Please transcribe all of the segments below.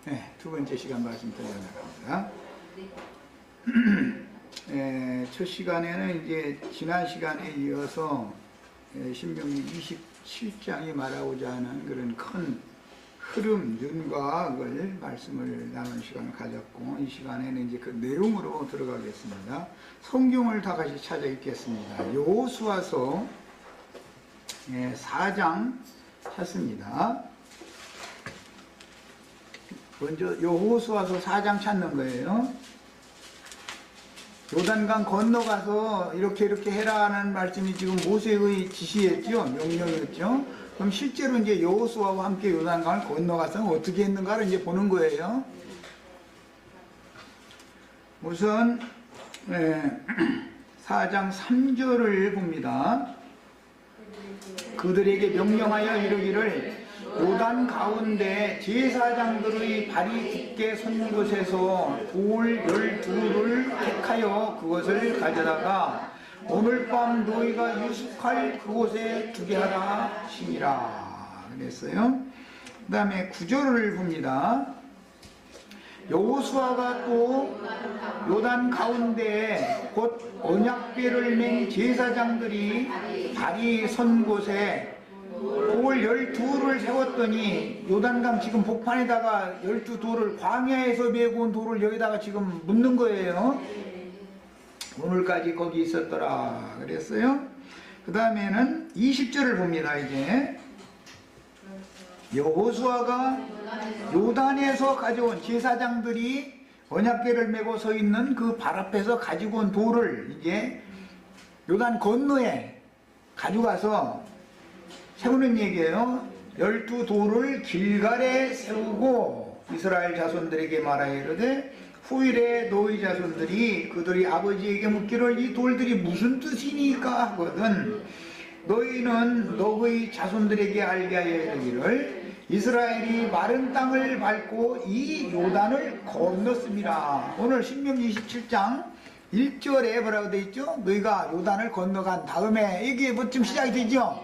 네, 두 번째 시간 말씀 드려나갑니다. 첫 시간에는 이제 지난 시간에 이어서 신명기 27장이 말하고자 하는 그런 큰 흐름, 윤곽을 말씀을 나눈 시간을 가졌고, 이 시간에는 이제 그 내용으로 들어가겠습니다. 성경을 다 같이 찾아 읽겠습니다. 여호수아서 4장 찾습니다. 먼저 여호수아서 4장 찾는 거예요. 요단강 건너가서 이렇게 해라 하는 말씀이 지금 모세의 지시였죠. 명령이었죠. 그럼 실제로 이제 여호수아와 함께 요단강을 건너가서 어떻게 했는가를 이제 보는 거예요. 우선 4장 3절을 봅니다. 그들에게 명령하여 이르기를 요단 가운데 제사장들의 발이 굳게 선 곳에서 돌 12를 택하여 그것을 가져다가 오늘 밤 너희가 유숙할 그곳에 두게 하라 하시니라 그랬어요. 그 다음에 9절을 봅니다. 여호수아가 또 요단 가운데 곧 언약궤를 맨 제사장들이 발이 선 곳에 돌 12를 세웠더니 요단강 지금 복판에다가 12돌을 광야에서 메고 온 돌을 여기다가 지금 묻는 거예요. 오늘까지 거기 있었더라 그랬어요. 그 다음에는 20절을 봅니다. 이제 여호수아가 요단에서 가져온 제사장들이 언약궤를 메고 서 있는 그 발 앞에서 가지고 온 돌을 이제 요단 건너에 가져가서 세우는 얘기예요. 12돌을 길갈에 세우고 이스라엘 자손들에게 말하여 이르되 후일에 너희 자손들이 그들이 아버지에게 묻기를 이 돌들이 무슨 뜻이니까 하거든 너희는 너희 자손들에게 알게 하여 이르기를 이스라엘이 마른 땅을 밟고 이 요단을 건넜습니다. 오늘 신명기 27장 1절에 뭐라고 되어 있죠? 너희가 요단을 건너간 다음에 이게 뭐쯤 시작이 되죠?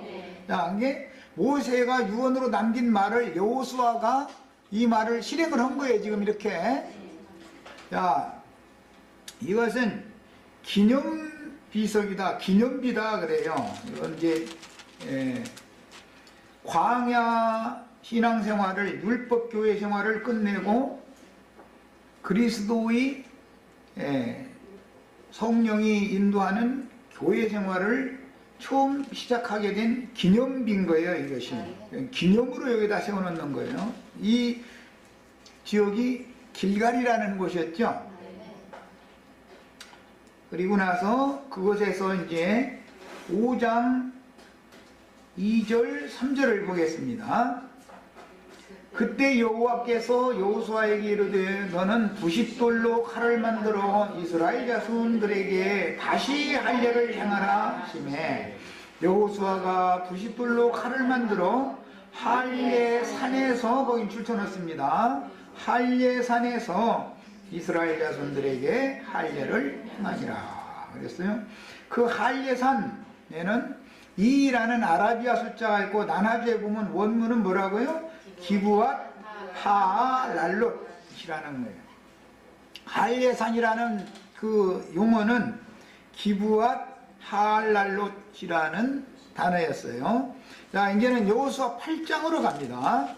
자, 이게 모세가 유언으로 남긴 말을 여호수아가 이 말을 실행을 한 거예요. 지금 이렇게. 자, 이것은 기념비석이다, 기념비다 그래요. 이건 이제 광야 신앙생활을 율법 교회 생활을 끝내고 그리스도의 성령이 인도하는 교회 생활을 처음 시작하게 된 기념비인 거예요. 이것이 기념으로 여기다 세워놓는 거예요. 이 지역이 길갈이라는 곳이었죠. 그리고 나서 그곳에서 이제 5장 2절 3절을 보겠습니다. 그때 여호와께서 여호수아에게 이르되 너는 부싯돌로 칼을 만들어 이스라엘 자손들에게 다시 할례를 행하라 하시매 여호수아가 부싯돌로 칼을 만들어 할례산에서 거기 줄쳐놨습니다. 할례산에서 이스라엘 자손들에게 할례를 행하니라 그랬어요. 그 할례산에는 2라는 아라비아 숫자가 있고 난하주에 보면 원문은 뭐라고요? 기브앗 하랄롯이라는 거예요. 할례산이라는 그 용어는 기브앗 하랄롯이라는 단어였어요. 자, 이제는 여호수아 8장으로 갑니다.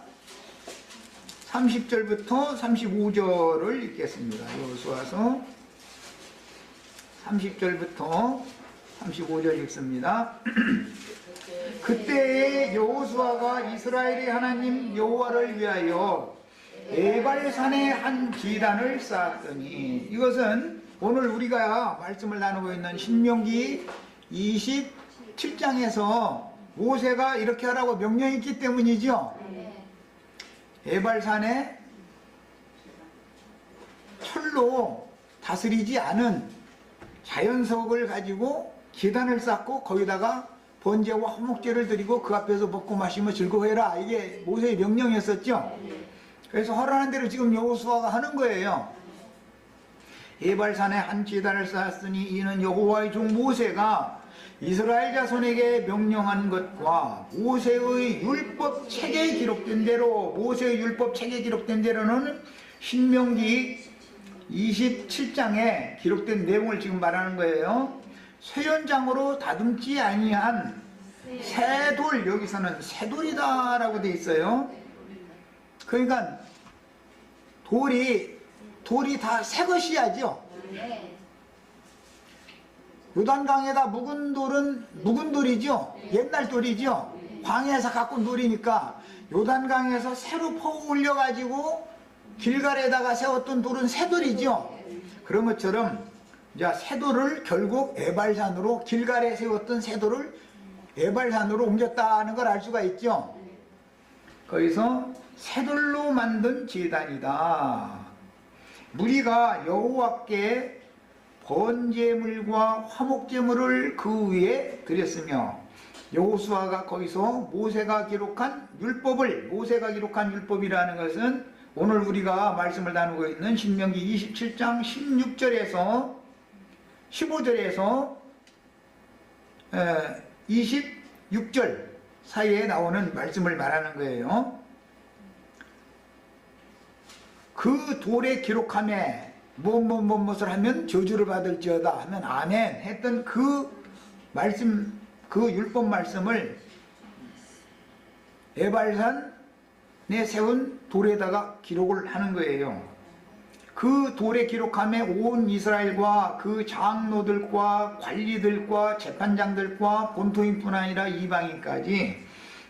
30절부터 35절을 읽겠습니다. 여호수아서 30절부터 35절 읽습니다. 그때에 여호수아가 이스라엘의 하나님 여호와를 위하여 에발산에 한 제단을 쌓았더니 이것은 오늘 우리가 말씀을 나누고 있는 신명기 27장에서 모세가 이렇게 하라고 명령했기 때문이죠. 에발산에 철로 다스리지 않은 자연석을 가지고 제단을 쌓고 거기다가 번제와 화목제를 드리고 그 앞에서 먹고 마시며 즐거워해라. 이게 모세의 명령이었었죠. 그래서 허락한 대로 지금 여호수아가 하는 거예요. 에발산에 한 제단을 쌓았으니 이는 여호와의 종 모세가 이스라엘 자손에게 명령한 것과 모세의 율법 책에 기록된 대로, 모세의 율법 책에 기록된 대로는 신명기 27장에 기록된 내용을 지금 말하는 거예요. 쇠연장으로 다듬지 아니한 새돌, 여기서는 새돌이다 라고 되어 있어요. 그러니까 돌이 다 새것이야죠. 요단강에다 묵은 돌은 묵은 돌이죠. 옛날 돌이죠. 광야에서 갖고 온 돌이니까 요단강에서 새로 퍼 올려 가지고 길갈에다가 세웠던 돌은 새돌이죠. 그런 것처럼 이제 새돌을 결국 에발산으로, 길갈에 세웠던 새돌을 에발산으로 옮겼다는 걸 알 수가 있죠. 거기서 새돌로 만든 제단이다. 무리가 여호와께 번제물과 화목제물을 그 위에 드렸으며, 여호수아가 거기서 모세가 기록한 율법이라는 것은 오늘 우리가 말씀을 나누고 있는 신명기 27장 16절에서 15절에서 26절 사이에 나오는 말씀을 말하는 거예요. 그 돌에 기록함에 무엇을 하면 저주를 받을지어다 하면 아멘 했던 그 말씀, 그 율법 말씀을 에발산에 세운 돌에다가 기록을 하는 거예요. 그 돌에 기록함에 온 이스라엘과 그 장로들과 관리들과 재판장들과 본토인뿐 아니라 이방인까지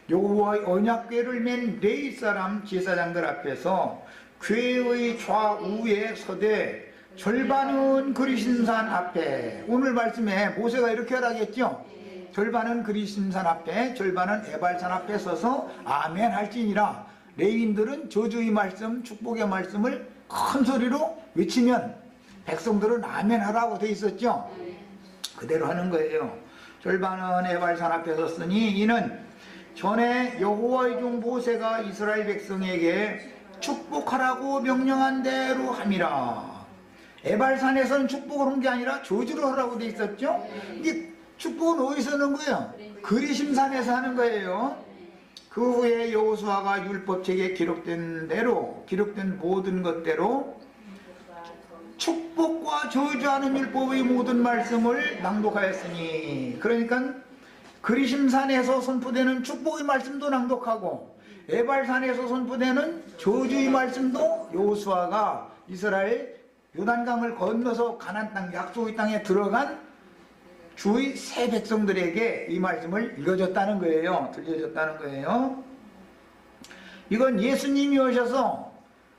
여호와의 언약궤를 맨 레위 사람 제사장들 앞에서 궤의 좌우에 서되 절반은 그리심산 앞에, 오늘 말씀에 모세가 이렇게 하라겠죠. 절반은 그리심산 앞에, 절반은 에발산 앞에 서서 아멘 할지니라. 레위인들은 저주의 말씀, 축복의 말씀을 큰 소리로 외치면 백성들은 아멘 하라고 돼 있었죠. 그대로 하는 거예요. 절반은 에발산 앞에 섰으니 이는 전에 여호와의 종 모세가 이스라엘 백성에게 축복하라고 명령한 대로 함이라. 에발산에서는 축복을 한 게 아니라 저주를 하라고 돼 있었죠. 이게 축복은 어디서 하는 거예요? 그리심산에서 하는 거예요. 그 후에 여호수아가 율법책에 기록된 대로, 기록된 모든 것대로 축복과 저주하는 율법의 모든 말씀을 낭독하였으니, 그러니까 그리심산에서 선포되는 축복의 말씀도 낭독하고 에발산에서 선포되는 저주의 말씀도 여호수아가 이스라엘 요단강을 건너서 가나안 땅, 약속의 땅에 들어간 주의 새 백성들에게 이 말씀을 읽어줬다는 거예요. 들려줬다는 거예요. 이건 예수님이 오셔서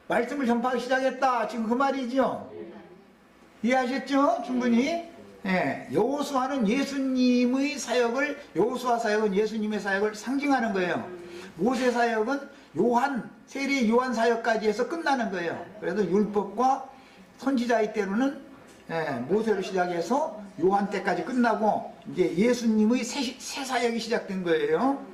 말씀을 전파하기 시작했다, 지금 그 말이죠. 이해하셨죠? 충분히. 예, 여호수아는 예수님의 사역을, 여호수아 사역은 예수님의 사역을 상징하는 거예요. 모세 사역은 요한, 세례 요한 사역까지 해서 끝나는 거예요. 그래서 율법과 선지자의 때로는 모세로 시작해서 요한 때까지 끝나고 이제 예수님의 새 사역이 시작된 거예요.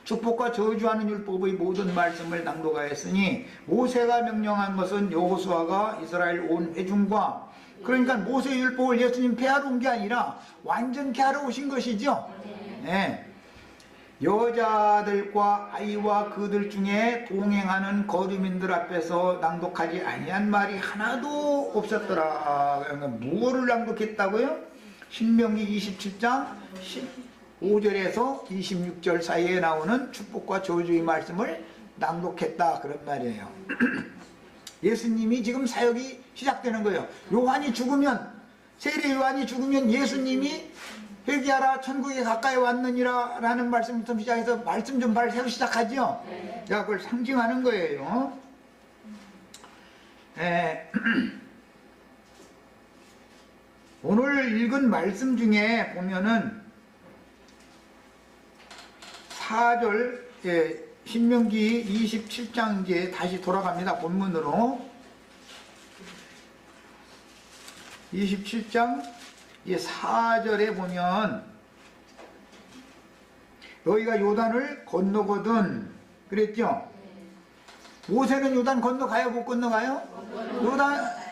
축복과 저주하는 율법의 모든 말씀을 낭독하였으니 모세가 명령한 것은 여호수아가 이스라엘 온 회중과, 그러니까 모세의 율법을 예수님 폐하러 온 게 아니라 완전케 하러 오신 것이죠. 네. 여자들과 아이와 그들 중에 동행하는 거류민들 앞에서 낭독하지 아니한 말이 하나도 없었더라. 그러니까 무엇을 낭독했다고요? 신명기 27장 15절에서 26절 사이에 나오는 축복과 저주의 말씀을 낭독했다, 그런 말이에요. 예수님이 지금 사역이 시작되는 거예요. 요한이 죽으면, 세례 요한이 죽으면 예수님이 회개하라 천국에 가까이 왔느니라 라는 말씀부터 시작해서 말씀 전파를 새로 시작하죠. 제가 그걸 상징하는 거예요. 오늘 읽은 말씀 중에 보면은 4절, 신명기 27장 이제 다시 돌아갑니다. 본문으로 27장 4절에 보면 너희가 요단을 건너거든 그랬죠. 모세는 요단 건너가요, 못 건너가요?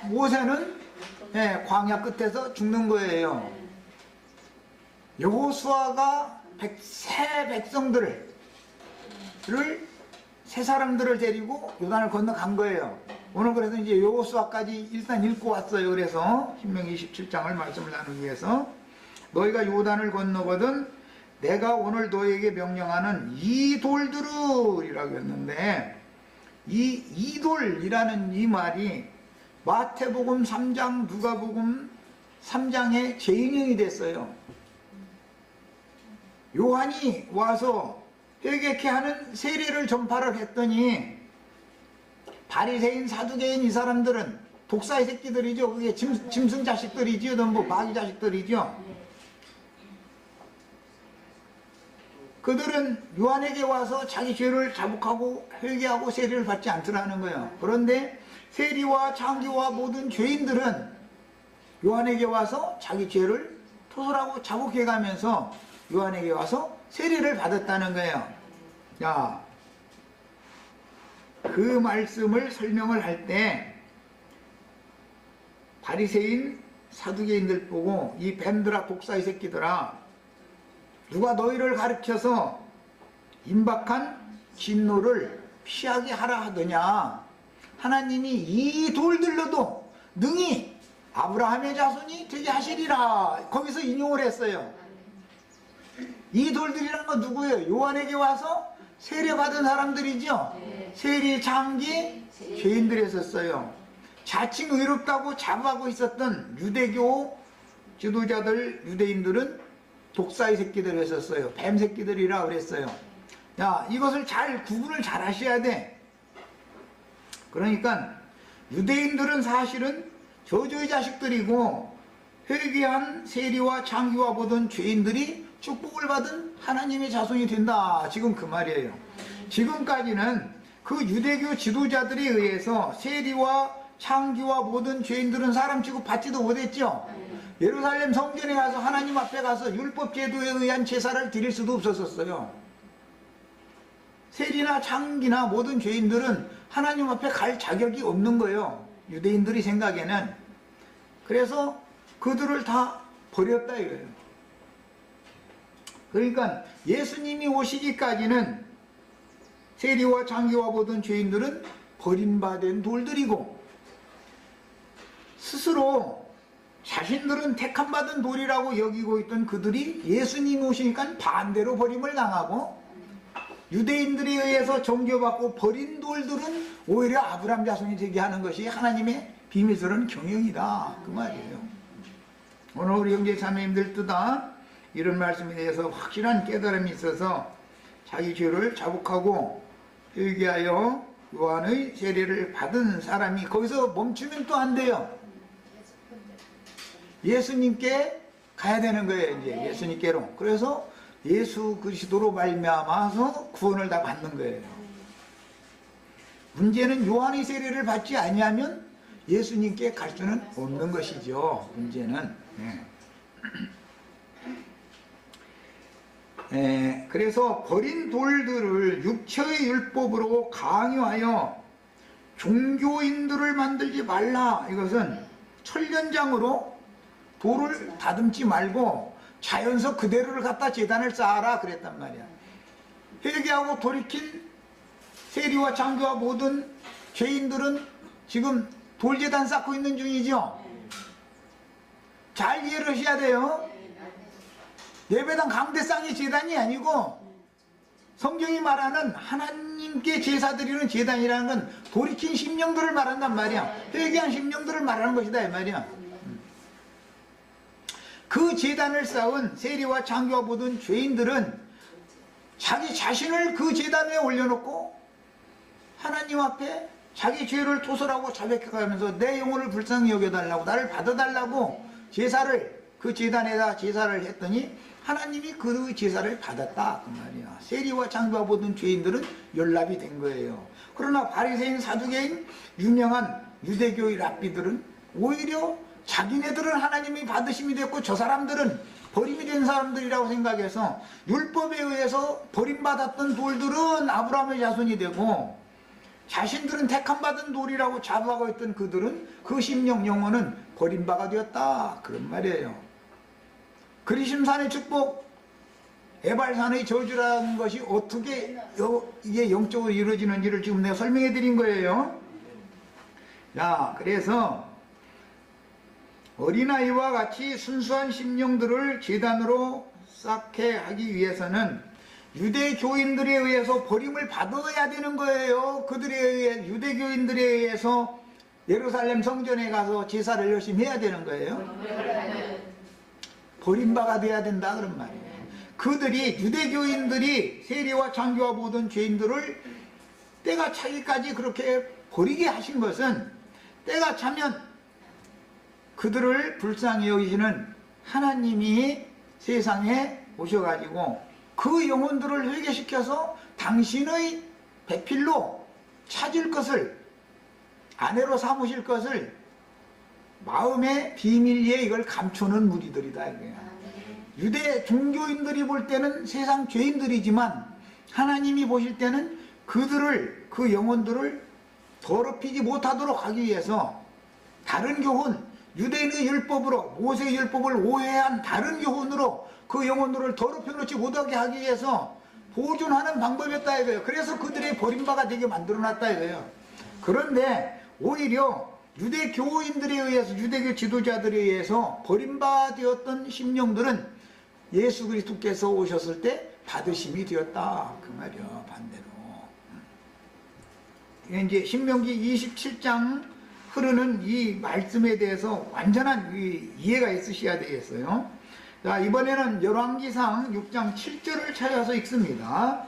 모세는 광야 끝에서 죽는 거예요. 여호수아가 새 백성들을 새 사람들을 데리고 요단을 건너간 거예요. 오늘 그래서 이제 여호수아까지 일단 읽고 왔어요. 그래서 신명기 27장을 말씀을 나누기 위해서 너희가 요단을 건너거든 내가 오늘 너희에게 명령하는 이 돌들이라고 했는데 이 이돌이라는 이 말이 마태복음 3장 누가복음 3장에 재인용이 됐어요. 요한이 와서 회개케 하는 세례를 전파를 했더니 바리새인 사두개인 이 사람들은 독사의 새끼들이죠. 그게 짐승 자식들이죠. 전부 마귀 자식들이죠. 그들은 요한에게 와서 자기 죄를 자복하고 회개하고 세례를 받지 않더라는 거예요. 그런데 세리와 창기와 모든 죄인들은 요한에게 와서 자기 죄를 토설하고 자복해가면서 요한에게 와서 세례를 받았다는 거예요. 자, 그 말씀을 설명을 할 때 바리새인 사두개인들 보고 이 뱀들아 독사의 새끼들아 누가 너희를 가르쳐서 임박한 진노를 피하게 하라 하더냐. 하나님이 이 돌들로도 능히 아브라함의 자손이 되게 하시리라. 거기서 인용을 했어요. 이 돌들이란 건 누구예요? 요한에게 와서 세례받은 사람들이죠. 세리, 창기, 죄인들이었어요. 자칭 의롭다고 자부하고 있었던 유대교 지도자들, 유대인들은 독사의 새끼들을 했었어요. 뱀 새끼들이라 그랬어요. 야, 이것을 구분을 잘 하셔야 돼. 그러니까 유대인들은 사실은 저주의 자식들이고 회개한 세리와 창기와 보던 죄인들이 축복을 받은 하나님의 자손이 된다. 지금 그 말이에요. 지금까지는 그 유대교 지도자들에 의해서 세리와 창기와 모든 죄인들은 사람 취급 받지도 못했죠. 예루살렘 성전에 가서 하나님 앞에 가서 율법 제도에 의한 제사를 드릴 수도 없었어요. 세리나 창기나 모든 죄인들은 하나님 앞에 갈 자격이 없는 거예요. 유대인들이 생각에는. 그래서 그들을 다 버렸다 이거예요. 그러니까 예수님이 오시기까지는 세리와 창기와 모든 죄인들은 버림받은 돌들이고 스스로 자신들은 택함받은 돌이라고 여기고 있던 그들이 예수님이 오시니까 반대로 버림을 당하고 유대인들에 의해서 정죄받고 버린 돌들은 오히려 아브라함 자손이 되게 하는 것이 하나님의 비밀스러운 경영이다. 그 말이에요. 오늘 우리 형제 자매님들 뜨다 이런 말씀에 대해서 확실한 깨달음이 있어서 자기 죄를 자복하고 회개하여 요한의 세례를 받은 사람이 거기서 멈추면 또 안 돼요. 예수님께 가야 되는 거예요. 이제 예수님께로. 그래서 예수 그리스도로 말미암아서 구원을 다 받는 거예요. 문제는 요한의 세례를 받지 아니하면 예수님께 갈 수는 없는 것이죠. 문제는. 그래서 버린 돌들을 육체의 율법으로 강요하여 종교인들을 만들지 말라. 이것은 철련장으로 돌을 다듬지 말고 자연서 그대로를 갖다 제단을 쌓아라 그랬단 말이야. 회개하고 돌이킨 세리와 창기와 모든 죄인들은 지금 돌제단 쌓고 있는 중이죠. 잘 이해를 하셔야 돼요. 예배당 강대상의 제단이 아니고 성경이 말하는 하나님께 제사 드리는 제단이라는 건 돌이킨 심령들을 말한단 말이야. 회개한 심령들을 말하는 것이다 이 말이야. 그 제단을 쌓은 세리와 창기와 모든 죄인들은 자기 자신을 그 제단 위에 올려놓고 하나님 앞에 자기 죄를 토설하고 자백해가면서 내 영혼을 불쌍히 여겨달라고 나를 받아달라고 제사를 그 제단에다 제사를 했더니 하나님이 그 제사를 받았다 그 말이야. 세리와 창기와 모든 죄인들은 연락이 된 거예요. 그러나 바리새인 사두개인 유명한 유대교의 랍비들은 오히려 자기네들은 하나님이 받으심이 됐고 저 사람들은 버림이 된 사람들이라고 생각해서 율법에 의해서 버림받았던 돌들은 아브라함의 자손이 되고 자신들은 택함받은 돌이라고 자부하고 있던 그들은 그 심령 영혼은 버림바가 되었다 그런 말이에요. 그리심산의 축복, 에발산의 저주라는 것이 어떻게 이게 영적으로 이루어지는지를 지금 내가 설명해 드린 거예요. 자, 그래서 어린아이와 같이 순수한 심령들을 제단으로 쌓게 하기 위해서는 유대교인들에 의해서 버림을 받아야 되는 거예요. 그들에 의해, 유대교인들에 의해서 예루살렘 성전에 가서 제사를 열심히 해야 되는 거예요. 버림받아야 돼야 된다 그런 말이에요. 그들이, 유대교인들이 세리와 창교와 모든 죄인들을 때가 차기까지 그렇게 버리게 하신 것은, 때가 차면 그들을 불쌍히 여기시는 하나님이 세상에 오셔가지고 그 영혼들을 회개시켜서 당신의 배필로 찾을 것을, 아내로 삼으실 것을 마음의 비밀리에 이걸 감추는 무리들이다 이거야. 유대 종교인들이 볼 때는 세상 죄인들이지만 하나님이 보실 때는 그들을, 그 영혼들을 더럽히지 못하도록 하기 위해서 다른 교훈, 유대인의 율법으로, 모세의 율법을 오해한 다른 교훈으로 그 영혼들을 더럽혀 놓지 못하게 하기 위해서 보존하는 방법이었다 이거예요. 그래서 그들의 버림바가 되게 만들어 놨다 이거예요. 그런데 오히려 유대 교인들에 의해서, 유대교 지도자들에 의해서 버림받았던 심령들은 예수 그리스도께서 오셨을 때 받으심이 되었다 그 말이요. 반대로 이제 신명기 27장 흐르는 이 말씀에 대해서 완전한 이해가 있으셔야 되겠어요. 자, 이번에는 열왕기상 6장 7절을 찾아서 읽습니다.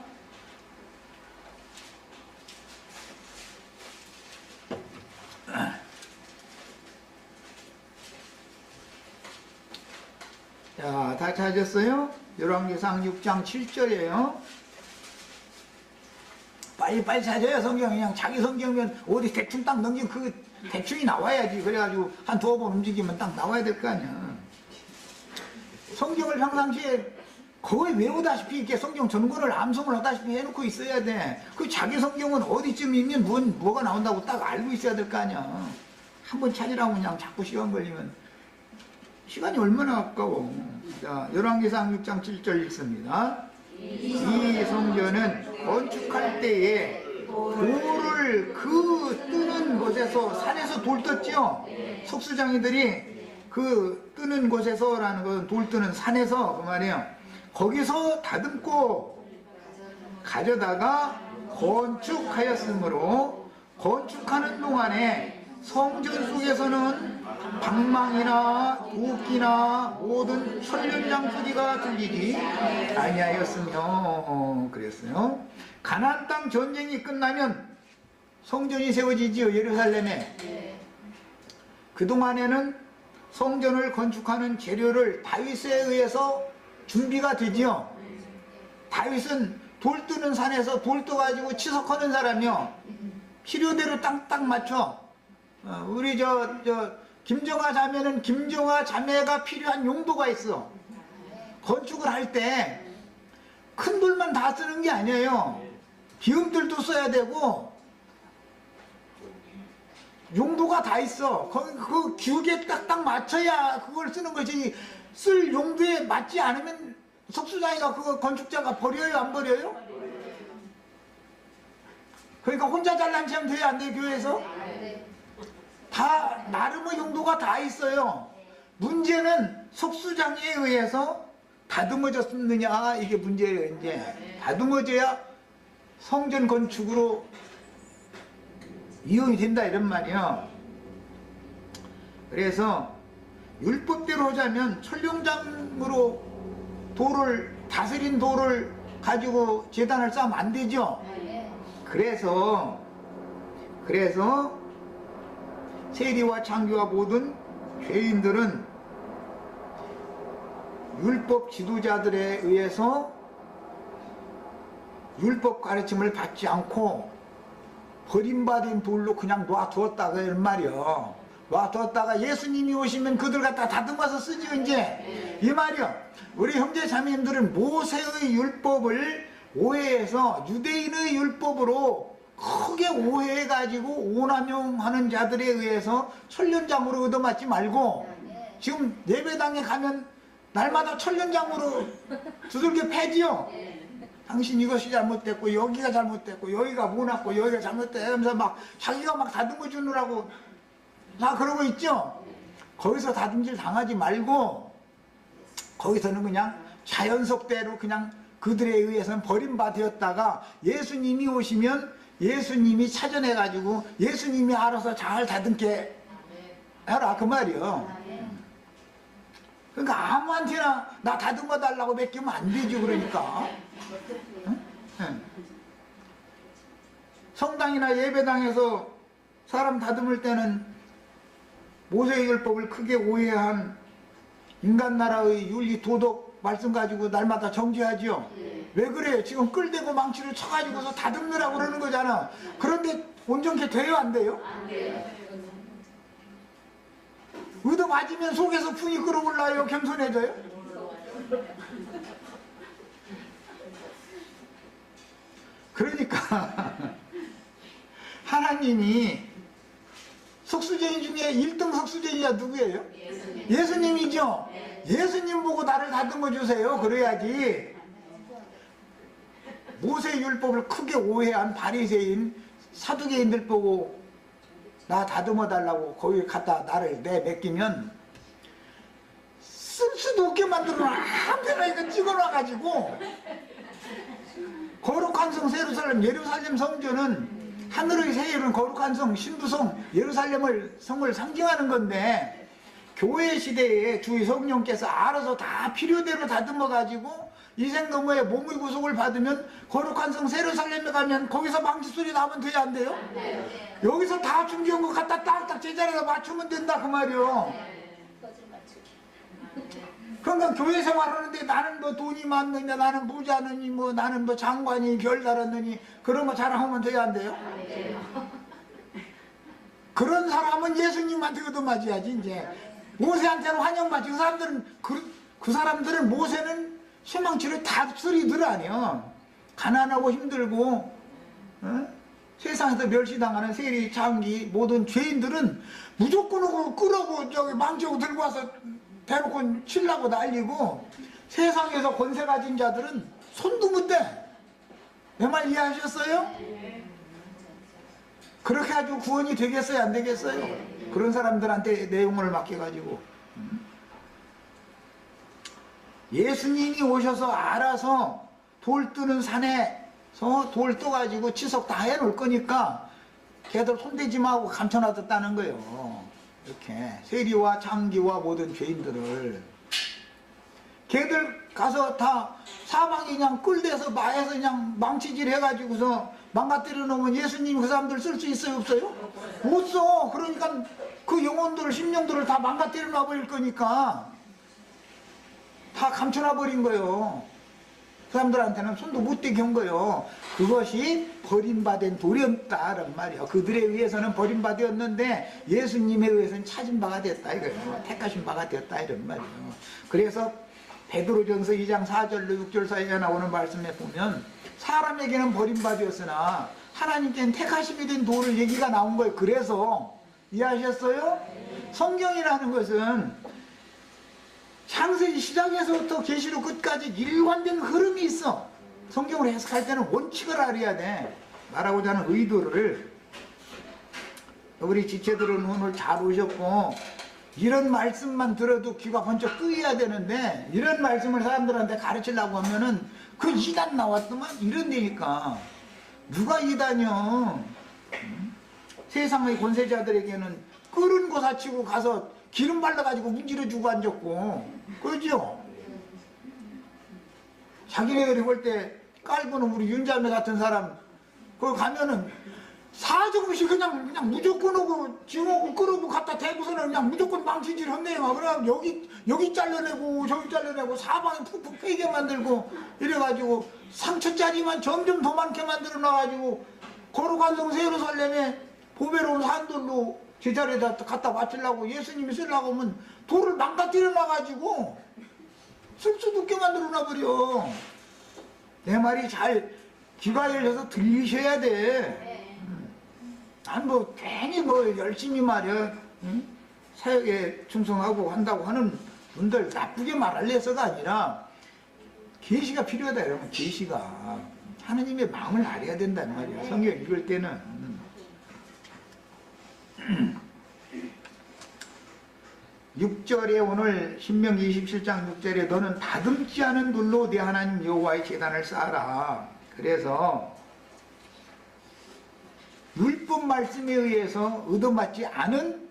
자, 다 찾았어요? 열왕기상 6장 7절이에요. 빨리 찾아요. 성경. 그냥 자기 성경면 어디 대충 딱 넘기면 그 대충이 나와야지. 그래가지고 한 두어 번 움직이면 딱 나와야 될 거 아니야. 성경을 평상시에 거의 외우다시피 이렇게 성경 전권을 암송을 하다시피 해놓고 있어야 돼. 그 자기 성경은 어디쯤이면 뭐가 나온다고 딱 알고 있어야 될 거 아니야. 한번 찾으라고 그냥 자꾸 시간 걸리면 시간이 얼마나 아까워. 자, 열왕기상 6장 7절 읽습니다. 이 성전은 건축할 때에 돌을 그 뜨는 곳에서, 산에서 돌 떴죠. 석수장이들이 그 뜨는 곳에서라는 건 돌 뜨는 산에서 그 말이에요. 거기서 다듬고 가져다가 건축하였으므로 건축하는 동안에 성전 속에서는 방망이나 도끼나 모든 천연장 소리가 들리지 아니하였으며 그랬어요. 가나안 땅 전쟁이 끝나면 성전이 세워지지요. 예루살렘에. 그동안에는 성전을 건축하는 재료를 다윗에 의해서 준비가 되지요. 다윗은 돌 뜨는 산에서 돌 떠가지고 치석하는 사람이요. 필요대로 땅딱 맞춰. 우리 김정아 자매는 김정아 자매가 필요한 용도가 있어. 건축을 할 때 큰 돌만 다 쓰는 게 아니에요. 비음들도 써야 되고 용도가 다 있어. 그 기욱에 딱 맞춰야 그걸 쓰는 거지. 쓸 용도에 맞지 않으면 석수장이가 그거 건축자가 버려요, 안 버려요? 그러니까 혼자 잘난 체하면 돼요, 안 돼요, 교회에서? 다 나름의 용도가 다 있어요. 문제는 석수장에 의해서 다듬어졌느냐, 이게 문제예요. 이제 다듬어져야 성전 건축으로 이용이 된다 이런 말이에요. 그래서 율법대로 하자면 철룡장으로 돌을, 다스린 돌을 가지고 제단을 쌓으면 안 되죠. 그래서 세리와 창교와 모든 죄인들은 율법 지도자들에 의해서 율법 가르침을 받지 않고 버림받은 돌로 그냥 놔두었다가 이런 말이요. 놔두었다가 예수님이 오시면 그들 갖다 다듬어서 쓰지요 이제. 이 말이요. 우리 형제 자매님들은 모세의 율법을 오해해서 유대인의 율법으로 크게 오해해가지고 오남용하는 자들에 의해서 천련장으로 얻어맞지 말고, 지금 예배당에 가면 날마다 천년장으로 두들겨 패지요. 당신 이것이 잘못됐고 여기가 잘못됐고 여기가 못났고 여기가 잘못됐고 하면서 막 자기가 막 다듬어 주느라고 다 그러고 있죠. 거기서 다듬질 당하지 말고 거기서는 그냥 자연속대로 그냥 그들에 의해서는 버림받았다가 예수님이 오시면 예수님이 찾아내가지고 예수님이 알아서 잘 다듬게 해라 그 말이요. 그러니까 아무한테나 나 다듬어 달라고 맡기면 안 되죠. 그러니까 응? 성당이나 예배당에서 사람 다듬을 때는 모세의 율법을 크게 오해한 인간 나라의 윤리 도덕 말씀 가지고 날마다 정죄하지요. 왜 그래요? 지금 끌대고 망치를 쳐가지고서 다듬느라고 그러는 거잖아. 그런데 온전케 돼요 안 돼요? 안 돼요. 의도 맞으면 속에서 풍이 끓어올라요? 겸손해져요? 그러니까 하나님이 속수제인 중에 1등 속수제인이가 누구예요? 예수님이죠? 예수님 보고 나를 다듬어 주세요. 그래야지. 모세 율법을 크게 오해한 바리새인 사두개인들 보고 나 다듬어 달라고 거기 갖다 나를 맡기면 쓸 수도 없게 만들어 한편에 이거 찍어놔가지고 거룩한 성 예루살렘 성전은 하늘의 세율은 거룩한 성 신부성 예루살렘을 성을 상징하는 건데 교회 시대에 주 성령께서 알아서 다 필요대로 다듬어 가지고 이생노무의 몸의 구속을 받으면 거룩한 성 예루살렘에 가면 거기서 망치 소리 나면 돼야 안 돼요? 여기서 다 준비한 거 갖다 딱딱 제자리에다 맞추면 된다 그 말이요. 그러니까 교회 생활하는데 나는 뭐 돈이 많느냐 나는 부자느니 뭐 나는 뭐 장관이 별 달았느니 그런 거 자랑하면 돼야 안 돼요? 그런 사람은 예수님한테 얻어맞아야지. 이제 모세한테는 환영받지. 그 사람들은 모세는 희망치를 다스리들 아니요. 가난하고 힘들고 세상에서 멸시당하는 세리 장기 모든 죄인들은 무조건 오고 끌어고 저기 망치고 들고 와서 대놓고 치려고 난리고 세상에서 권세 가진 자들은 손도 못 대. 내 말 이해하셨어요? 그렇게 아주 구원이 되겠어요 안 되겠어요? 그런 사람들한테 내용을 맡겨가지고 예수님이 오셔서 알아서 돌 뜨는 산에서 돌 떠가지고 치석 다 해놓을 거니까 걔들 손대지 마고 감춰놔뒀다는 거예요. 이렇게 세리와 장기와 모든 죄인들을 걔들 가서 다 사방이 그냥 꿀대서 마에서 그냥 망치질 해가지고서 망가뜨려 놓으면 예수님이 그 사람들 쓸 수 있어요 없어요? 못 써. 그러니까 그 영혼들 심령들을 다 망가뜨려 놔버릴 거니까 다 감춰놔 버린 거예요. 그 사람들한테는 손도 못 대게 한 거예요. 그것이 버림받은 돌이었다는 말이에요. 그들에 의해서는 버림받았는데 예수님에 의해서는 찾은 바가 됐다 이거예요. 택하신 바가 됐다 이런 말이에요. 그래서 베드로전서 2장 4절로 6절 사이에 나오는 말씀에 보면 사람에게는 버림받았으나 하나님께는 택하심이 된 돌을 얘기가 나온 거예요. 그래서 이해하셨어요? 성경이라는 것은 창세기 시작에서부터 계시록 끝까지 일관된 흐름이 있어. 성경을 해석할 때는 원칙을 알아야 돼. 말하고자 하는 의도를. 우리 지체들은 오늘 잘 오셨고 이런 말씀만 들어도 귀가 번쩍 뜨여야 되는데 이런 말씀을 사람들한테 가르치려고 하면은 그 이단 나왔더만 이런 데니까 누가 이단이요? 세상의 권세자들에게는 끓은 거 사치고 가서 기름 발라가지고 문지러주고 앉았고 그러죠? 자기네들이 볼 때 깔고는 우리 윤자매 같은 사람 거기 가면은 사정없이 그냥 무조건 오고 지우고 끌어고 갖다 대고서는 그냥 무조건 망치질 했네요. 그럼 여기 잘라내고 저기 잘라내고 사방에 푹푹 패게 만들고 이래가지고 상처짜리만 점점 더 많게 만들어 놔가지고 거룩한 성 예루살렘에 보배로운 산돌로 제자리에다 갖다 바치려고 예수님이 쓰려고 하면 돌을 망가뜨려 놔가지고 쓸 수도 없게 만들어 놔버려. 내 말이 잘 귀가 열려서 들리셔야 돼. 난 뭐 괜히 뭐 열심히 말이야 사역에 충성하고 한다고 하는 분들 나쁘게 말할래서가 아니라 계시가 필요하다 여러분. 계시가 하느님의 마음을 알아야 된단 말이에요. 성경 읽을 때는 6절에 오늘 신명기 27장 6절에 너는 다듬지 않은 돌로 네 하나님 여호와의 제단을 쌓아라. 그래서 율법 말씀에 의해서 얻어맞지 않은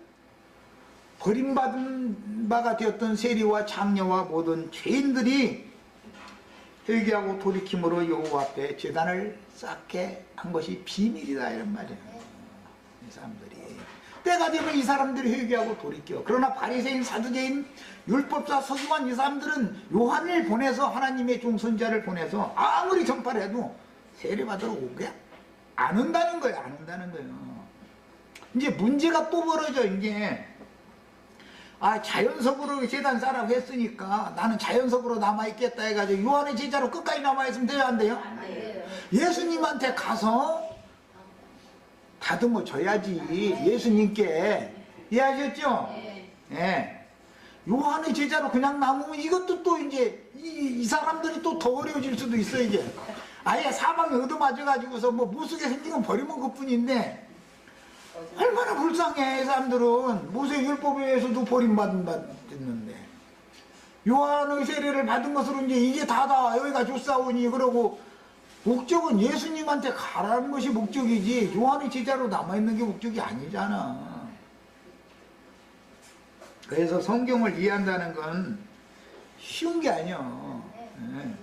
버림받은 바가 되었던 세리와 장녀와 모든 죄인들이 회개하고 돌이킴으로 여호와 앞에 제단을 쌓게 한 것이 비밀이다 이런 말이에요. 이 사람들이 때가 되면 이 사람들이 회개하고 돌이켜. 그러나 바리새인, 사두개인, 율법사, 서기관 이 사람들은 요한을 보내서 하나님의 종선자를 보내서 아무리 전파를 해도 세례받으러 오게 안 온다는 거예요. 안 온다는 거예요. 이제 문제가 또 벌어져. 이제 자연석으로 제단 쌓으라고 했으니까 나는 자연석으로 남아있겠다 해가지고 요한의 제자로 끝까지 남아있으면 돼요 안 돼요? 안 돼요. 예수님한테 가서 다듬어 줘야지. 예수님께 이해하셨죠? 네. 요한의 제자로 그냥 남으면 이것도 또 이제 이 사람들이 또 더 어려워질 수도 있어. 이제 아예 사방에 얻어맞아가지고서 뭐 무속에 생긴 건 버리면 그뿐인데 얼마나 불쌍해. 이 사람들은 모세율법에서도 버림받았는데 요한의 세례를 받은 것으로 이제 이게 다다 여기가 좋사오니 그러고 목적은 예수님한테 가라는 것이 목적이지 요한의 제자로 남아있는 게 목적이 아니잖아. 그래서 성경을 이해한다는 건 쉬운 게 아니야. 네.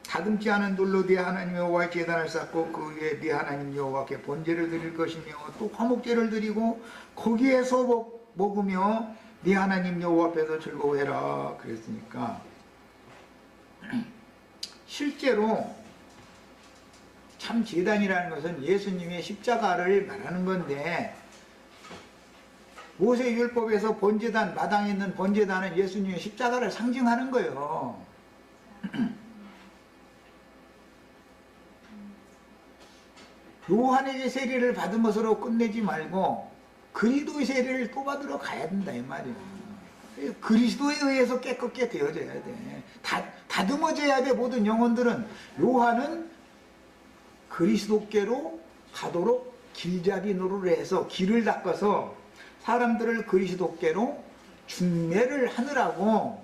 다듬지 않은 돌로 네 하나님 여호와의 제단을 쌓고 그 위에 네 하나님 여호와께 번제를 드릴 것이며 또 화목제를 드리고 거기에서 먹으며 네 하나님 여호와 앞에서 즐거워해라 그랬으니까 실제로 참 제단이라는 것은 예수님의 십자가를 말하는 건데 모세율법에서 번제단, 마당에 있는 번제단은 예수님의 십자가를 상징하는 거예요. 요한에게 세례를 받은 것으로 끝내지 말고 그리스도의 세례를 또 받으러 가야 된다 이 말이에요. 그리스도에 의해서 깨끗게 되어져야 돼. 다듬어져야 돼. 모든 영혼들은. 요한은 그리스도께로 가도록 길잡이 노릇을 해서 길을 닦아서 사람들을 그리스도께로 중매를 하느라고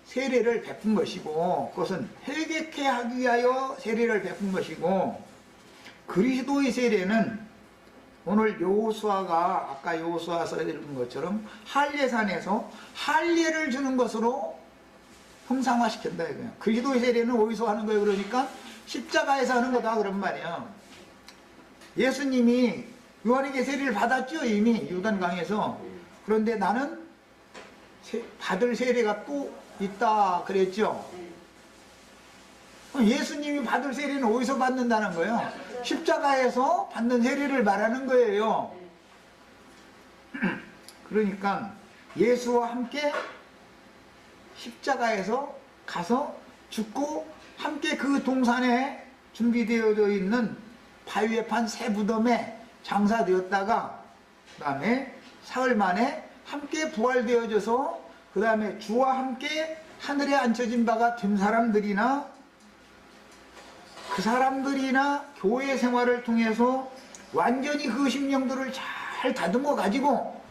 세례를 베푼 것이고 그것은 회개케 하기 위하여 세례를 베푼 것이고 그리스도의 세례는 오늘 여호수아가 아까 여호수아서 읽은 것처럼 할례산에서 할례를 주는 것으로 형상화시킨다 이거예요. 그리스도의 세례는 어디서 하는 거예요? 그러니까 십자가에서 하는 거다 그런 말이에요. 예수님이 요한에게 세례를 받았죠 이미 요단강에서. 그런데 나는 받을 세례가 또 있다 그랬죠. 예수님이 받을 세례는 어디서 받는다는 거예요? 십자가에서 받는 세례를 말하는 거예요. 그러니까 예수와 함께 십자가에서 가서 죽고 함께 그 동산에 준비되어져 있는 바위에 판 새 무덤에 장사되었다가 그 다음에 사흘 만에 함께 부활되어져서 그 다음에 주와 함께 하늘에 앉혀진 바가 된 사람들이나 그 사람들이나 교회 생활을 통해서 완전히 그 심령들을 잘 다듬어 가지고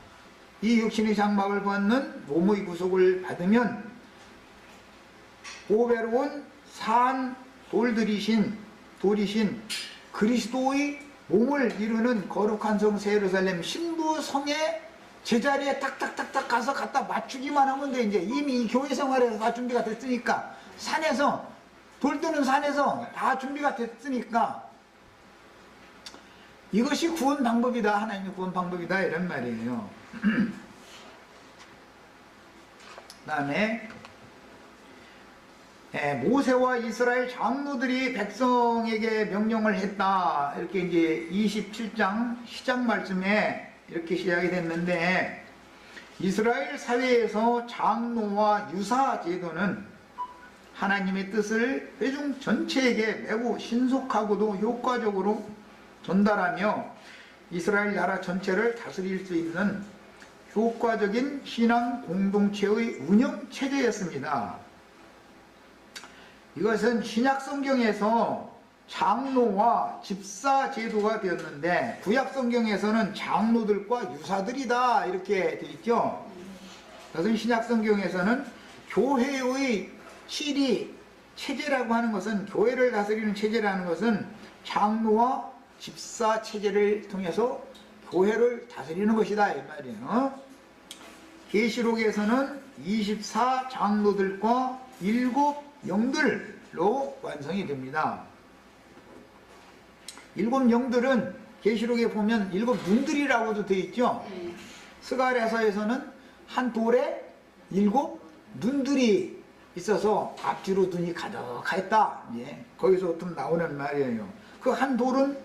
이 육신의 장막을 벗는 몸의 구속을 받으면 보배로운 산 돌이신 그리스도의 몸을 이루는 거룩한 성 새 예루살렘 신부 성의 제자리에 탁탁탁탁 가서 갖다 맞추기만 하면 돼. 이제 이미 이 교회 생활에서 다 준비가 됐으니까 산에서 돌 뜨는 산에서 다 준비가 됐으니까 이것이 구원 방법이다. 하나님의 구원 방법이다 이런 말이에요. 그 다음에 모세와 이스라엘 장로들이 백성에게 명령을 했다. 이렇게 이제 27장 시작 말씀에 이렇게 시작이 됐는데 이스라엘 사회에서 장로와 유사 제도는 하나님의 뜻을 회중 전체에게 매우 신속하고도 효과적으로 전달하며 이스라엘 나라 전체를 다스릴 수 있는 효과적인 신앙 공동체의 운영 체제였습니다. 이것은 신약 성경에서 장로와 집사 제도가 되었는데 구약 성경에서는 장로들과 유사들이다 이렇게 되어 있죠. 그것은 신약 성경에서는 교회의 실이 체제라고 하는 것은, 교회를 다스리는 체제라는 것은 장로와 집사 체제를 통해서 교회를 다스리는 것이다 이 말이에요. 계시록에서는 24 장로들과 7 영들로 완성이 됩니다. 7 영들은 계시록에 보면 7 눈들이라고도 되어 있죠. 스가랴서에서는 한 돌에 7 눈들이 있어서 앞뒤로 눈이 가득하였다. 예, 거기서부터 나오는 말이에요. 그 한 돌은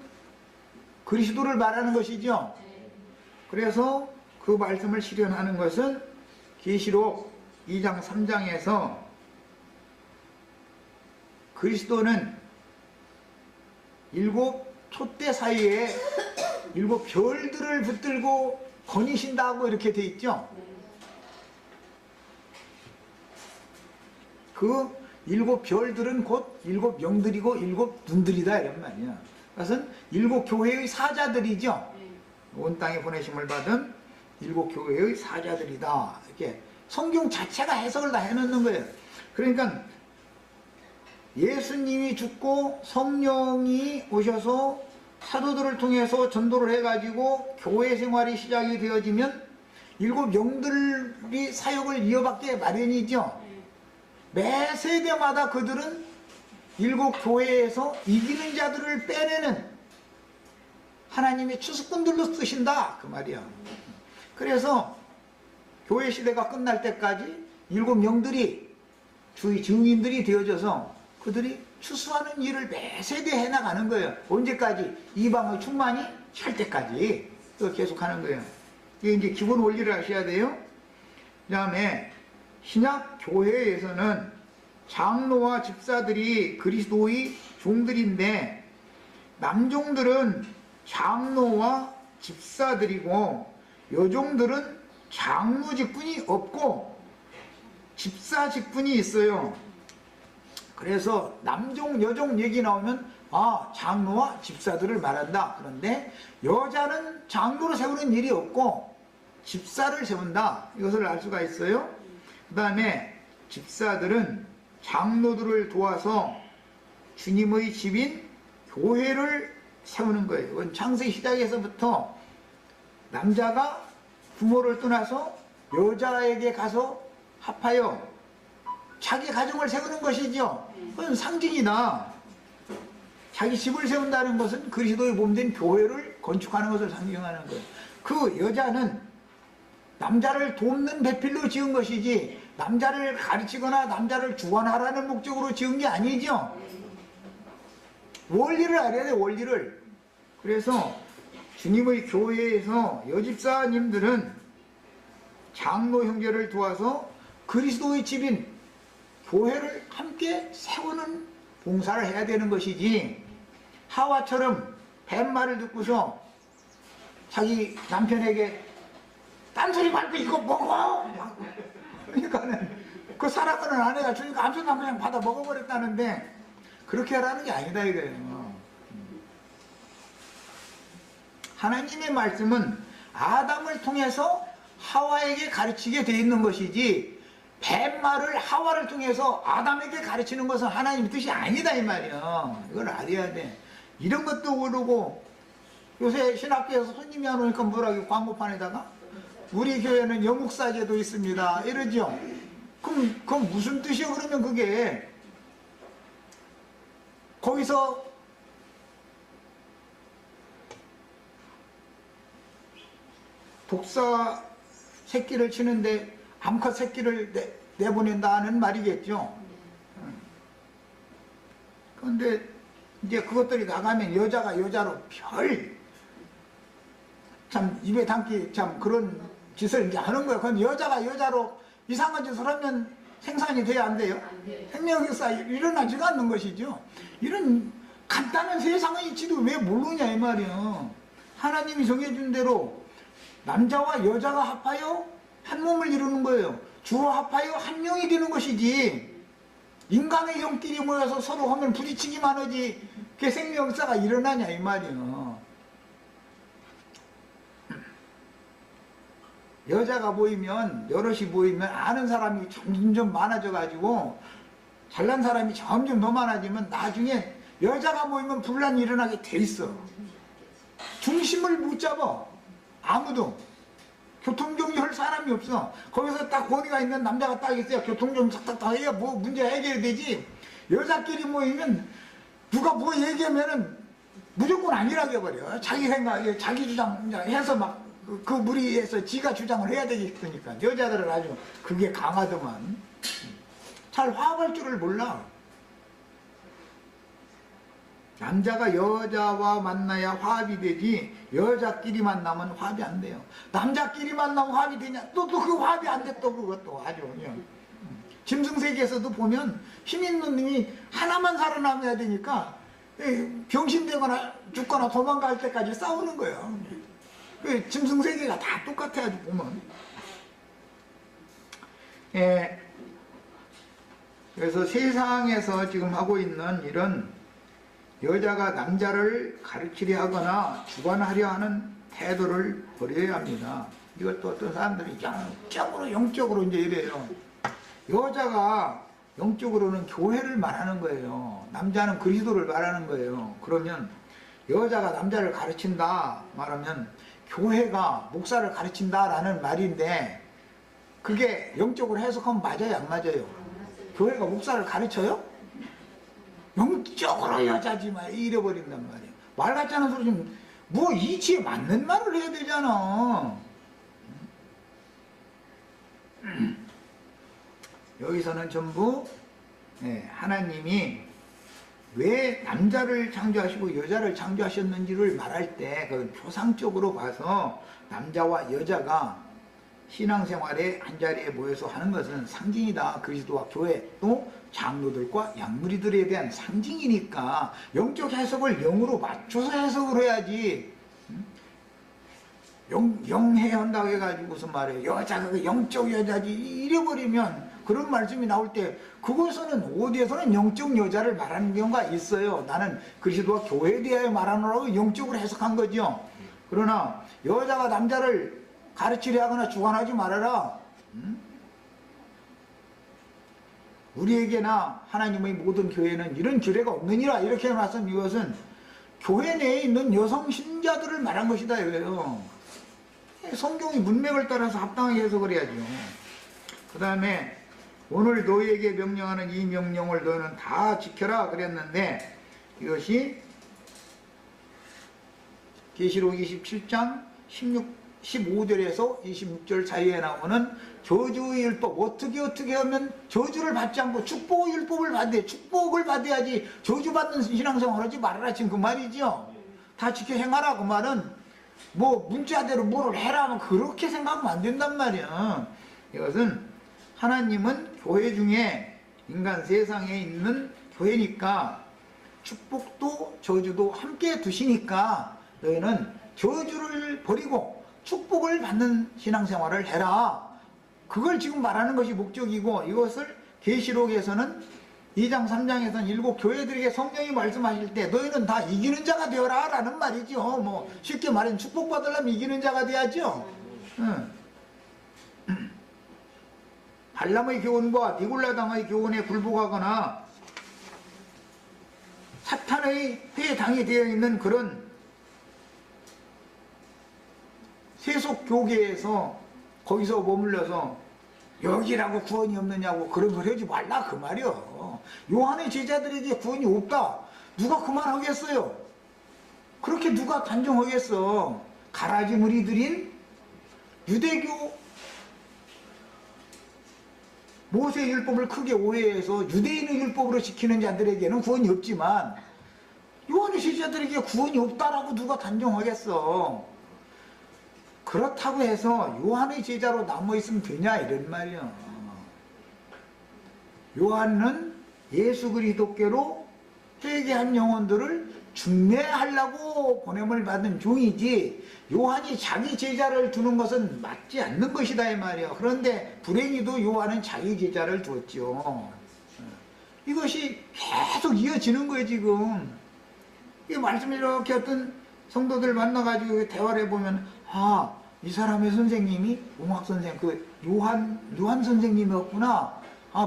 그리스도를 말하는 것이죠. 그래서 그 말씀을 실현하는 것은 계시록 2장 3장에서 그리스도는 7 촛대 사이에 7 별들을 붙들고 거니신다고 이렇게 돼 있죠. 그 7 별들은 곧 7 영들이고 7 눈들이다 이런 말이야. 그것은 7 교회의 사자들이죠. 온 땅에 보내심을 받은 7 교회의 사자들이다. 이렇게 성경 자체가 해석을 다 해놓는 거예요. 그러니까 예수님이 죽고 성령이 오셔서 사도들을 통해서 전도를 해가지고 교회 생활이 시작이 되어지면 7 영들이 사역을 이어받게 마련이죠. 매 세대마다 그들은 7 교회에서 이기는 자들을 빼내는 하나님의 추수꾼들로 쓰신다 그 말이야. 그래서 교회 시대가 끝날 때까지 7 영들이 주의 증인들이 되어져서 그들이 추수하는 일을 매 세대 해나가는 거예요. 언제까지? 이방의 충만이 찰 때까지 계속하는 거예요. 이게 이제 기본 원리를 아셔야 돼요. 그 다음에 신약 교회에서는 장로와 집사들이 그리스도의 종들인데, 남종들은 장로와 집사들이고 여종들은 장로 직분이 없고 집사 직분이 있어요. 그래서 남종 여종 얘기 나오면 장로와 집사들을 말한다. 그런데 여자는 장로를 세우는 일이 없고 집사를 세운다. 이것을 알 수가 있어요. 그 다음에 집사들은 장로들을 도와서 주님의 집인 교회를 세우는 거예요. 이건 창세기 시작에서부터 남자가 부모를 떠나서 여자에게 가서 합하여 자기 가정을 세우는 것이죠. 그건 상징이다. 자기 집을 세운다는 것은 그리스도의 몸된 교회를 건축하는 것을 상징하는 거예요. 그 여자는 남자를 돕는 배필로 지은 것이지 남자를 가르치거나 남자를 주관하라는 목적으로 지은 게 아니죠. 원리를 알아야 돼, 원리를. 그래서 주님의 교회에서 여집사님들은 장로 형제를 도와서 그리스도의 집인 교회를 함께 세우는 봉사를 해야 되는 것이지, 하와처럼 뱀말을 듣고서 자기 남편에게 딴소리 말고 이거 먹어! 그러니까는 그 사랑하는 아내가 주니까 암소나 그냥 받아 먹어버렸다는데, 그렇게 하라는 게 아니다 이거예요. 하나님의 말씀은 아담을 통해서 하와에게 가르치게 돼 있는 것이지, 뱀말을 하와를 통해서 아담에게 가르치는 것은 하나님의 뜻이 아니다 이 말이야. 이걸 알아야 돼. 이런 것도 모르고 요새 신학교에서 손님이 안 오니까 뭐라고 광고판에다가 우리 교회는 여목사제도 있습니다 이러죠. 그럼 무슨 뜻이야? 그러면 그게 거기서 독사 새끼를 치는데 암컷 새끼를 내보낸다는 말이겠죠. 그런데 이제 그것들이 나가면 여자가 여자로 참 입에 담기 참 그런 짓을 이제 하는 거예요. 그럼 여자가 여자로 이상한 짓을 하면 생산이 돼야 안 돼요? 생명역사 일어나지가 않는 것이죠. 이런 간단한 세상의 이치도 왜 모르냐 이 말이에요. 하나님이 정해준 대로 남자와 여자가 합하여 한 몸을 이루는 거예요. 주로 합하여 한 명이 되는 것이지, 인간의 영끼리 모여서 서로 하면 부딪히기만 하지 그게 생명사가 일어나냐 이 말이요. 여자가 모이면, 여럿이 모이면 아는 사람이 점점 많아져 가지고 잘난 사람이 점점 더 많아지면 나중에 여자가 모이면 분란이 일어나게 돼 있어. 중심을 못 잡아. 아무도 교통정리 할 사람이 없어. 거기서 딱 권위가 있는 남자가 딱 있어야 교통정리 탁탁탁 해야 뭐 문제 해결되지. 여자끼리 모이면 누가 뭐 얘기하면은 무조건 아니라고 해버려. 자기 생각에 자기 주장 해서 막 그 무리에서 지가 주장을 해야 되겠으니까. 여자들은 아주 그게 강하더만. 잘 화합할 줄을 몰라. 남자가 여자와 만나야 화합이 되지, 여자끼리 만나면 화합이 안 돼요. 남자끼리 만나면 화합이 되냐? 또 그 화합이 안 돼, 또 그것도 아주 그냥. 짐승세계에서도 보면 힘 있는 놈이 하나만 살아남아야 되니까 병신되거나 죽거나 도망갈 때까지 싸우는 거예요. 그 짐승세계가 다 똑같아요, 보면. 예. 그래서 세상에서 지금 하고 있는 이런 여자가 남자를 가르치려 하거나 주관하려 하는 태도를 버려야 합니다. 이것도 어떤 사람들이 영적으로 이제 이래요. 여자가 영적으로는 교회를 말하는 거예요. 남자는 그리스도를 말하는 거예요. 그러면 여자가 남자를 가르친다 말하면 교회가 목사를 가르친다라는 말인데, 그게 영적으로 해석하면 맞아요, 안 맞아요? 교회가 목사를 가르쳐요? 영적으로 여자지만 잃어버린단 말이에요. 말 같지 않은 소리 좀, 뭐 이치에 맞는 말을 해야 되잖아. 여기서는 전부 하나님이 왜 남자를 창조하시고 여자를 창조하셨는지를 말할 때 그 표상적으로 봐서 남자와 여자가 신앙생활에 한자리에 모여서 하는 것은 상징이다. 그리스도와 교회 또 장로들과 양무리들에 대한 상징이니까 영적 해석을 영으로 맞춰서 해석을 해야지. 영해 한다고 해가지고 무슨 말이에요. 여자가 영적 여자지 이래버리면 그런 말씀이 나올 때 그것에서는 어디에서는 영적 여자를 말하는 경우가 있어요. 나는 그리스도와 교회에 대하여 말하느라고 영적으로 해석한 거죠. 그러나 여자가 남자를 가르치려 하거나 주관하지 말아라. 우리에게나 하나님의 모든 교회는 이런 규례가 없느니라 이렇게 해놨으면 이것은 교회 내에 있는 여성 신자들을 말한 것이다 이거예요. 성경이 문맥을 따라서 합당하게 해석을 해야죠. 그 다음에 오늘 너희에게 명령하는 이 명령을 너는 다 지켜라 그랬는데, 이것이 계시록 27장 15절에서 26절 사이에 나오는 저주의 율법, 어떻게 하면 저주를 받지 않고 축복의 율법을 받아야, 축복을 받아야지 저주받는 신앙생활 하지 말아라 지금 그 말이죠. 다 지켜 행하라 그 말은 뭐 문자대로 뭐를 해라 하면 그렇게 생각하면 안 된단 말이야. 이것은 하나님은 교회 중에 인간 세상에 있는 교회니까 축복도 저주도 함께 두시니까 너희는 저주를 버리고 축복을 받는 신앙생활을 해라. 그걸 지금 말하는 것이 목적이고, 이것을 계시록에서는 2장 3장에서는 일곱 교회들에게 성령이 말씀하실 때 너희는 다 이기는 자가 되어라 라는 말이죠. 뭐 쉽게 말하면 축복받으려면 이기는 자가 돼야죠. 발람의 교훈과 니골라당의 교훈에 굴복하거나 사탄의 회당이 되어 있는 그런 세속 교계에서 거기서 머물러서 여기라고 구원이 없느냐고 그런 걸 하지 말라 그 말이요. 요한의 제자들에게 구원이 없다. 누가 그 말 하겠어요? 그렇게 누가 단정하겠어? 가라지 무리들인 유대교 모세 율법을 크게 오해해서 유대인의 율법으로 지키는 자들에게는 구원이 없지만 요한의 제자들에게 구원이 없다라고 누가 단정하겠어? 그렇다고 해서 요한의 제자로 남아있으면 되냐 이런 말이야. 요한은 예수 그리스도께로 회개한 영혼들을 중매하려고 보냄을 받은 종이지 요한이 자기 제자를 두는 것은 맞지 않는 것이다 이 말이에요. 그런데 불행히도 요한은 자기 제자를 두었죠. 이것이 계속 이어지는 거예요 지금. 이 말씀을 이렇게 어떤 성도들 만나가지고 대화를 해보면 이 사람의 선생님이 웅학 선생 그 요한 선생님이었구나.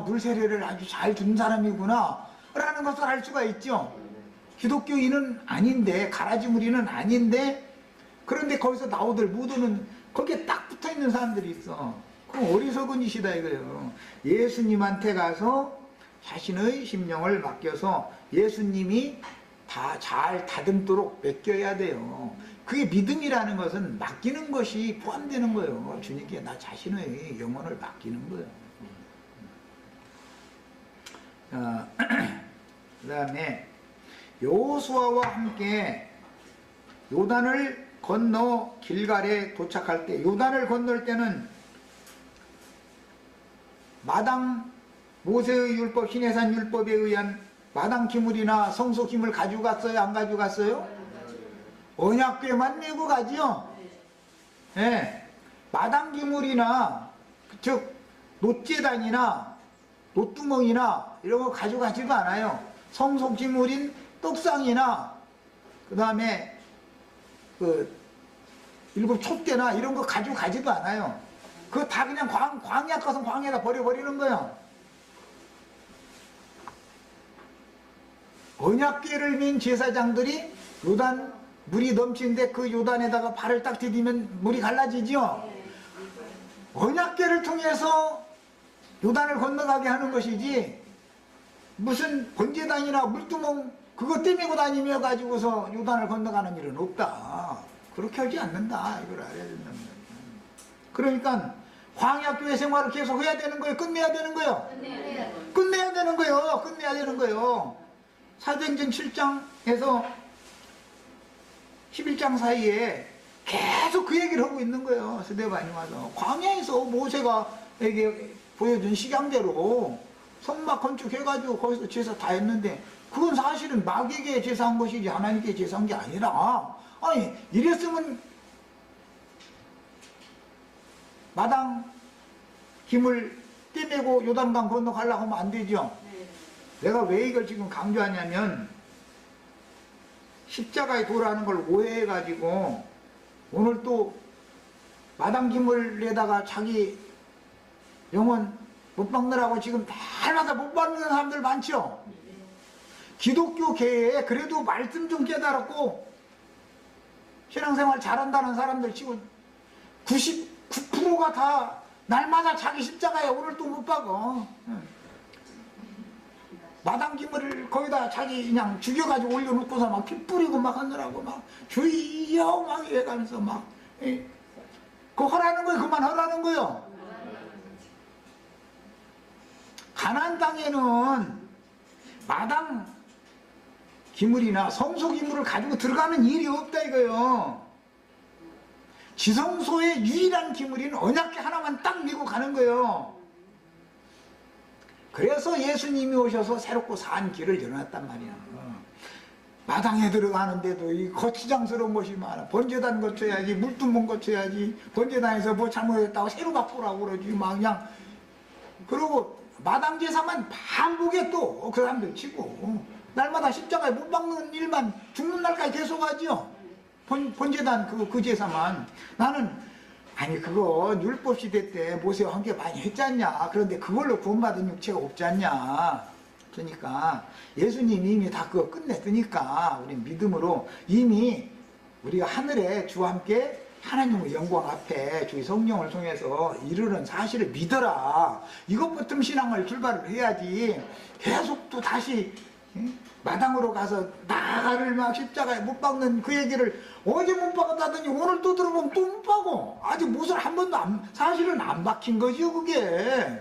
물 세례를 아주 잘 준 사람이구나 라는 것을 알 수가 있죠. 기독교인은 아닌데 가라지무리는 아닌데 그런데 거기서 나오들 모두는 거기에 딱 붙어있는 사람들이 있어. 그럼 어리석은 짓이다 이거예요. 예수님한테 가서 자신의 심령을 맡겨서 예수님이 다 잘 다듬도록 맡겨야 돼요. 그게 믿음이라는 것은 맡기는 것이 포함되는 거예요. 주님께 나 자신의 영혼을 맡기는 거예요. 그 다음에 여호수아와 함께 요단을 건너 길갈에 도착할 때, 요단을 건널 때는 마당 모세의 율법 시내산 율법에 의한 마당 기물이나 성소 기물 가지고 갔어요? 안 가지고 갔어요? 언약궤만 메고 가지요. 네. 마당 기물이나 즉 놋재단이나 놋두멍이나 이런 거 가지고 가지도 않아요. 성소 기물인 떡상이나 그 다음에 그 일곱 촛대나 이런 거 가지고 가지도 않아요. 그거 다 그냥 광야 가서 광야에다 버려버리는 거예요. 언약궤를 맨 제사장들이 요단 물이 넘치는데 그 요단에다가 발을 딱 디디면 물이 갈라지죠. 언약궤를 통해서 요단을 건너가게 하는 것이지 무슨 번제단이나 물두멍 그거 떼매고 다니며 가지고서 요단을 건너가는 일은 없다. 그렇게 하지 않는다. 이걸 알아야 된다는 거예요. 그러니까 광야교회 생활을 계속 해야 되는 거예요? 끝내야 되는 거예요? 끝내야 되는 거예요. 끝내야 되는 거예요. 사도행전 7장에서 11장 사이에 계속 그 얘기를 하고 있는 거예요. 스데반이 와서 광야에서 모세가 에게 보여준 식양대로 성막 건축해가지고 거기서 제사 다 했는데 그건 사실은 마귀에게 제사한 것이지 하나님께 제사한 게 아니라 아니 이랬으면 마당 김을 떼매고 요단강 건너가려고 하면 안 되죠. 내가 왜 이걸 지금 강조하냐면 십자가의 도라는 걸 오해해가지고 오늘 또 마당 기물에다가 자기 영혼 못 박느라고 지금 날마다 못 박는 사람들 많죠. 기독교 계에 그래도 말씀 좀 깨달았고 신앙생활 잘한다는 사람들 치고 99%가 다 날마다 자기 십자가에 오늘 또 못 박어. 마당 기물을 거기다 자기 그냥 죽여가지고 올려놓고서 막 피 뿌리고 막 하느라고 막 주여 막 해가면서 막 그거 하라는 거예요. 그만 하라는 거예요. 가나안 땅에는 마당 기물이나 성소 기물을 가지고 들어가는 일이 없다 이거예요. 지성소의 유일한 기물인 언약궤 하나만 딱 메고 가는 거예요. 그래서 예수님이 오셔서 새롭고 산 길을 열어놨단 말이야. 마당에 들어가는데도 이 거추장스러운 것이 많아. 번제단 거쳐야지, 물두멍 거쳐야지, 번제단에서 뭐 잘못했다고 새로 바꾸라고 그러지. 막 그냥 그러고 마당 제사만 반복에 또 그 사람들 치고 날마다 십자가에 못 박는 일만 죽는 날까지 계속하죠. 번제단 그 제사만. 나는 아니 그거 율법 시대 때 모세와 함께 많이 했지 않냐. 그런데 그걸로 구원받은 육체가 없지 않냐. 그러니까 예수님이 이미 다 그거 끝냈으니까 우리 믿음으로 이미 우리가 하늘에 주와 함께 하나님의 영광 앞에 주의 성령을 통해서 이르는 사실을 믿어라. 이것부터 신앙을 출발을 해야지 계속 또 다시 마당으로 가서 나를 막 십자가에 못 박는 그 얘기를 어제 못 박았다더니 오늘 또 들어보면 또 못 박어. 아직 못을 한 번도 사실은 안 박힌 거지요. 그게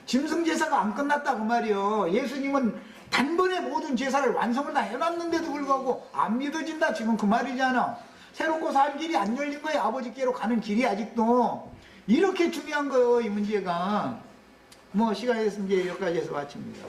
짐승 제사가 안 끝났다 그 말이요. 예수님은 단번에 모든 제사를 완성을 다 해놨는데도 불구하고 안 믿어진다 지금 그 말이잖아. 새롭고 살 길이 안 열린 거예요. 아버지께로 가는 길이 아직도. 이렇게 중요한 거예요 이 문제가. 뭐 시간이 됐으면 이제 여기까지 해서 마칩니다.